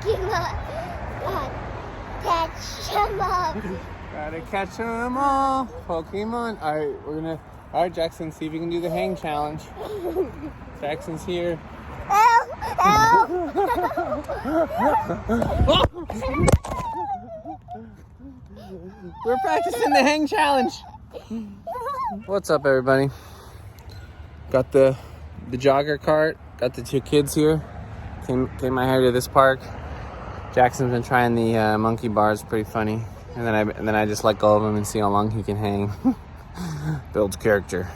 Pokemon. Catch them all. Gotta catch them all. Pokemon. All right, Jackson, see if you can do the hang challenge. Jackson's here. Ow! We're practicing the hang challenge. What's up, everybody? Got the jogger cart. Got the two kids here. Came my hair to this park. Jackson's been trying the monkey bars. Pretty funny. And then I just let go of him and see how long he can hang. Builds character.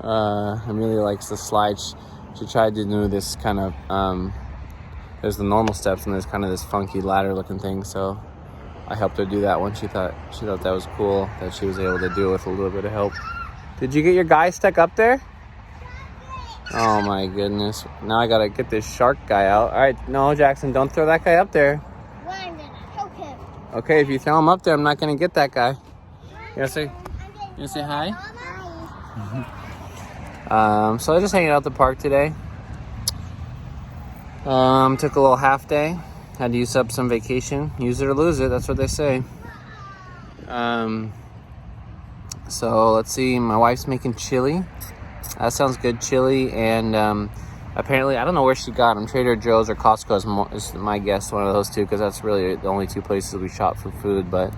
Amelia likes the slide. She tried to do this kind of there's the normal steps and there's kind of this funky ladder looking thing. So I helped her do that one. She thought that was cool that she was able to do it with a little bit of help. Did you get your guy stuck up there? Oh my goodness. Now I gotta get this shark guy out. All right, no, Jackson, don't throw that guy up there. Well, I'm gonna choke him. Okay, if you throw him up there, I'm not gonna get that guy. You wanna say hi? So I was just hanging out at the park today. Took a little half day. Had to use up some vacation. Use it or lose it, that's what they say. So let's see, my wife's making chili. That sounds good, chili. And apparently, I don't know where she got them. Trader Joe's or Costco is my guess, one of those two, because that's really the only two places we shop for food. But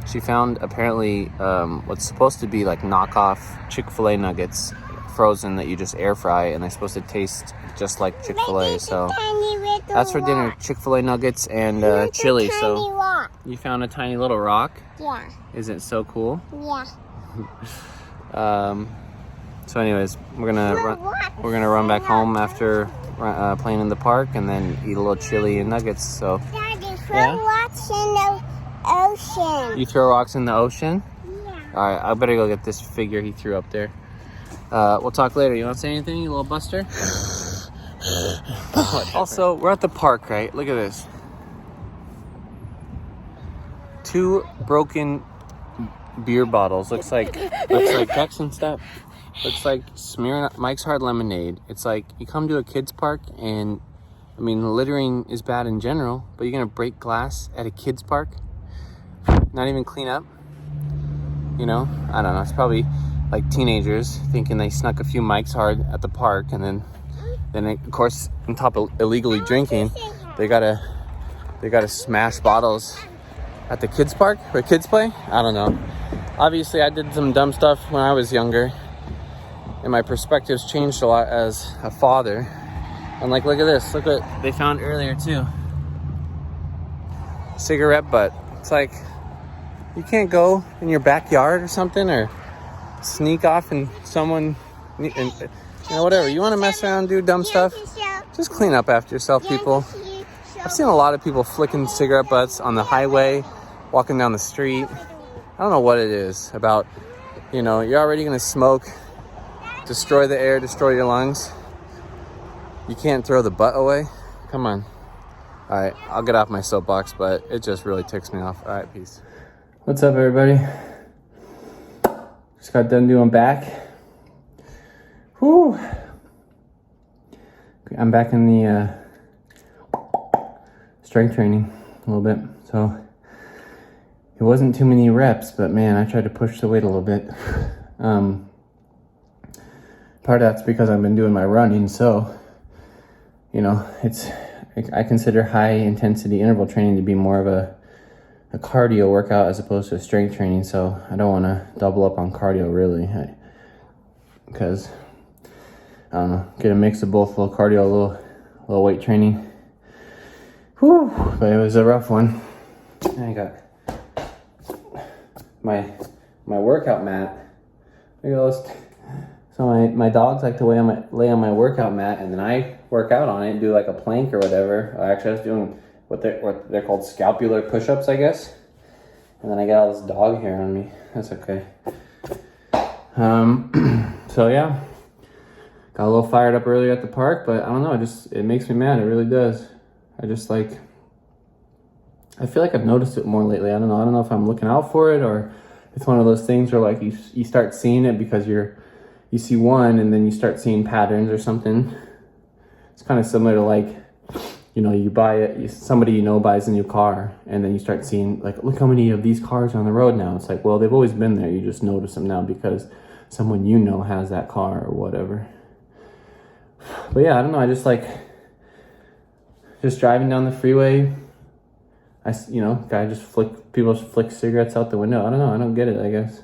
she found apparently what's supposed to be like knockoff Chick-fil-A nuggets, frozen, that you just air fry, and they're supposed to taste just like Chick-fil-A. So that's for dinner, Chick-fil-A nuggets and chili. So rock. You found a tiny little rock? Yeah. Isn't it so cool? Yeah. So anyways, we're gonna run back home after playing in the park, and then eat a little chili and nuggets. So Daddy, throw rocks in the ocean. You throw rocks in the ocean? Yeah. All right, I better go get this figure he threw up there. We'll talk later. You want to say anything, you little buster? Also, we're at the park, right? Look at this. 2 broken beer bottles. Looks like Jackson, stop. Looks like Mike's Hard Lemonade. It's like you come to a kid's park, and I mean, littering is bad in general, but you're gonna break glass at a kid's park? Not even clean up? You know, I don't know. It's probably like teenagers thinking they snuck a few Mike's Hard at the park, and then of course, on top of illegally drinking, they gotta smash bottles at the kids park where kids play. I don't know. Obviously, I did some dumb stuff when I was younger, and my perspective's changed a lot as a father. And like, look at this. Look what they found earlier too. Cigarette butt. It's like, you can't go in your backyard or something, or sneak off and someone, and, whatever. You want to mess around, do dumb stuff? Just clean up after yourself, people. I've seen a lot of people flicking cigarette butts on the highway, walking down the street. I don't know what it is about, you're already going to smoke, destroy the air, destroy your lungs. You can't throw the butt away. Come on. All right, I'll get off my soapbox, but it just really ticks me off. All right, peace. What's up, everybody? Just got done doing back. Whew. I'm back in the strength training a little bit. So it wasn't too many reps, but man, I tried to push the weight a little bit. Part of that's because I've been doing my running, so I consider high intensity interval training to be more of a cardio workout as opposed to a strength training. So I don't want to double up on cardio really, because I don't know, get a mix of both, a little cardio, a little weight training. Whew, but it was a rough one. And I got my workout mat. Look at those. So my dogs like to lay on my workout mat, and then I work out on it and do like a plank or whatever. Actually, I was doing what they're called scapular push-ups, I guess. And then I got all this dog hair on me. That's okay. So yeah, got a little fired up earlier at the park, but I don't know. It makes me mad. It really does. I feel like I've noticed it more lately. I don't know if I'm looking out for it, or it's one of those things where like you start seeing it because you see one and then you start seeing patterns or something. It's kind of similar to like you know, you buy it, somebody you know buys a new car, and then you start seeing, like, look how many of these cars are on the road now. It's like, well, they've always been there. You just notice them now because someone you know has that car or whatever. But yeah, I don't know. I just like, just driving down the freeway. People just flick cigarettes out the window. I don't know. I don't get it, I guess.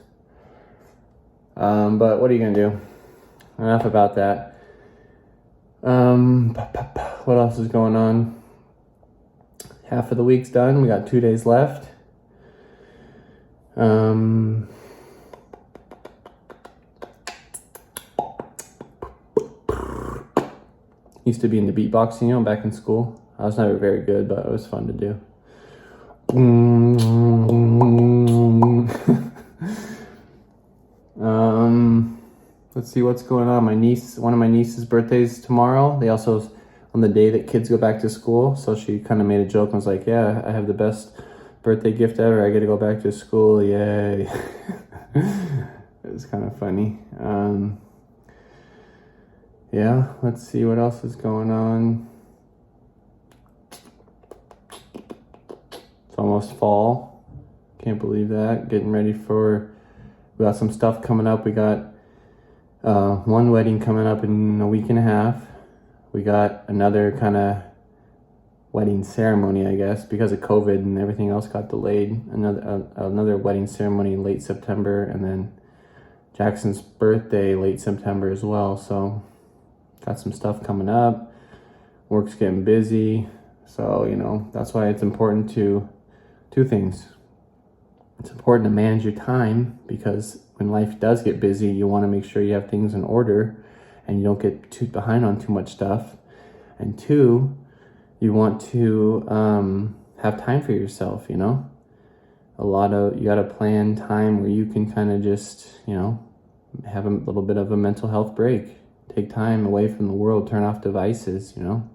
But what are you going to do? Enough about that. What else is going on? Half of the week's done. We got 2 days left. Used to be into beatboxing, you know, back in school. I was never very good, but it was fun to do. Let's see what's going on. One of my niece's birthday's tomorrow. They also, on the day that kids go back to school, so she kind of made a joke and was like, yeah, I have the best birthday gift ever. I get to go back to school. Yay. It was kind of funny. Yeah, let's see what else is going on. It's almost fall. Can't believe that. Getting ready we got some stuff coming up. We got one wedding coming up in a week and a half. We got another kind of wedding ceremony, I guess, because of COVID and everything else got delayed. Another wedding ceremony in late September, and then Jackson's birthday late September as well. So got some stuff coming up. Work's getting busy. So, you know, that's why it's important to two things. It's important to manage your time, because when life does get busy, you want to make sure you have things in order and you don't get too behind on too much stuff. And two, you want to have time for yourself, you know? You got to plan time where you can kind of just, you know, have a little bit of a mental health break. Take time away from the world, turn off devices, you know?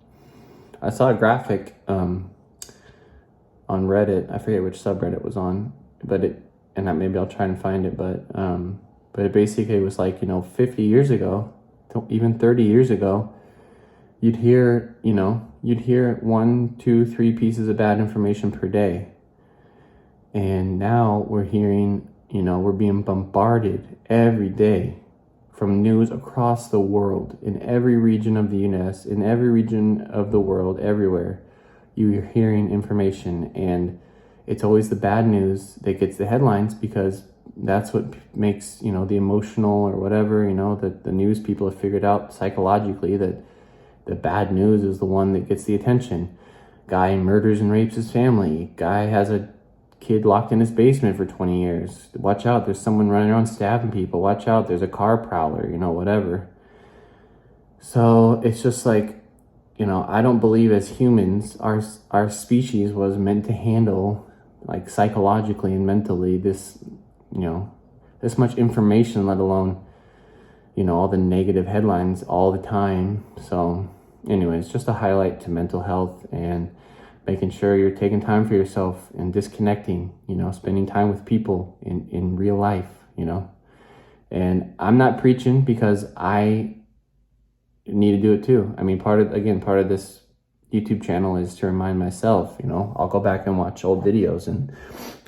I saw a graphic on Reddit. I forget which subreddit it was on, maybe I'll try and find it, but it basically was like, you know, 50 years ago, even 30 years ago, you'd hear 1, 2, 3 pieces of bad information per day. And now we're hearing, you know, we're being bombarded every day from news across the world, in every region of the US, in every region of the world, everywhere. You're hearing information, and it's always the bad news that gets the headlines, because that's what makes, you know, the emotional or whatever, you know, that the news people have figured out psychologically that the bad news is the one that gets the attention. Guy murders and rapes his family. Guy has a kid locked in his basement for 20 years. Watch out, there's someone running around stabbing people. Watch out, there's a car prowler, you know, whatever. So it's just like, you know, I don't believe as humans, our species was meant to handle, like, psychologically and mentally this, you know, this much information, let alone, you know, all the negative headlines all the time. So anyways, just a highlight to mental health and making sure you're taking time for yourself and disconnecting, you know, spending time with people in real life, you know. And I'm not preaching, because I need to do it too. I mean, part of this YouTube channel is to remind myself, you know, I'll go back and watch old videos and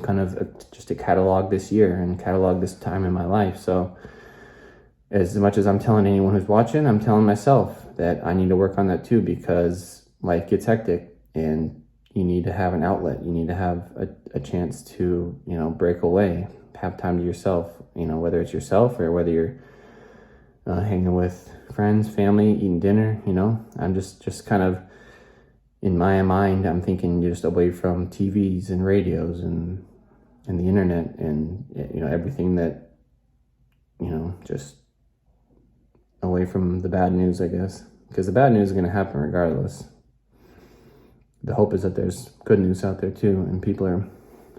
kind of just to catalog this year and catalog this time in my life. So as much as I'm telling anyone who's watching, I'm telling myself that I need to work on that too, because life gets hectic and you need to have an outlet. You need to have a chance to, you know, break away, have time to yourself, you know, whether it's yourself or whether you're hanging with friends, family, eating dinner, you know. I'm just kind of, in my mind, I'm thinking you're just away from TVs and radios and the internet and, you know, everything that, you know, just away from the bad news, I guess, because the bad news is going to happen regardless. The hope is that there's good news out there too, and people are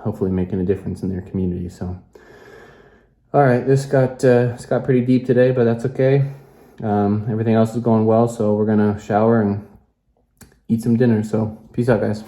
hopefully making a difference in their community. So, all right, this got pretty deep today, but that's okay. Everything else is going well, so we're gonna shower and eat some dinner. So, peace out, guys.